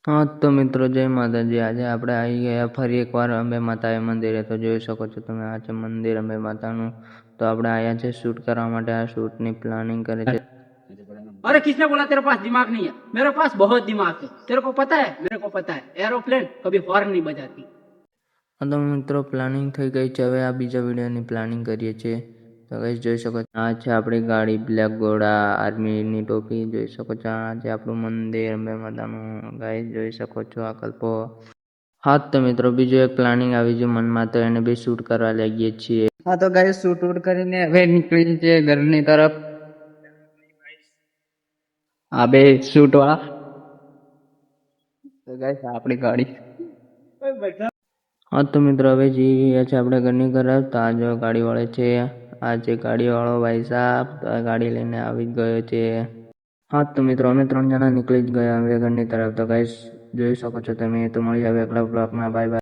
હા તો મિત્રો જય માતાજી. આજે આપણે આવી ગયા ફરી એકવાર અંબે માતા મંદિરે. તો જોઈ શકો છો તમે, આ છે મંદિર અંબે માતાનું. તો આપણે આયા છે શૂટ કરવા માટે. આ શૂટની પ્લાનિંગ કરે છે. अरे किसने बोला तेरे पास दिमाग नहीं है? मेरे पास बहुत दिमाग है। तेरे को पता है? मेरे को पता है, एरोप्लेन कभी हॉर्न नहीं बजाती। તો મિત્રો પ્લાનિંગ થઈ ગઈ છે. હવે આ બીજા વિડીયોની પ્લાનિંગ કરીએ છીએ. તો ગાઈસ જોઈ શકો છો, આ છે આપણી ગાડી, બ્લેક ઘોડા, આર્મીની ટોપી. જોઈ શકો છો, આ છે આપણું મંદિર અંબે માતાનું. ગાઈસ જોઈ શકો છો આ કલ્પો. હા તો મિત્રો બીજું એક પ્લાનિંગ આવી ગયું મનમાં, તો એને બી શૂટ કરવા લાગીએ છીએ. હા તો ગાઈસ શૂટ વૂટ કરીને હવે નીકળી છે ઘરની તરફ. આ બે શૂટ વાળા. તો ગાઈસ આપણી ગાડી. હા તો મિત્રો હવે જઈ રહ્યા છે આપણે ઘરની તરફ. તો આ જો ગાડી વાળો છે, આ છે ગાડી વાળો ભાઈ સાહેબ. તો આ ગાડી લઈને આવી જ ગયો છે. હા તો મિત્રો અમે 3 જણા નીકળી જ ગયા હવે ઘરની તરફ. તો ગાઈસ જોઈ શકો છો તમે. તો મળી આવે એકલા બ્લોકમાં. Bye bye.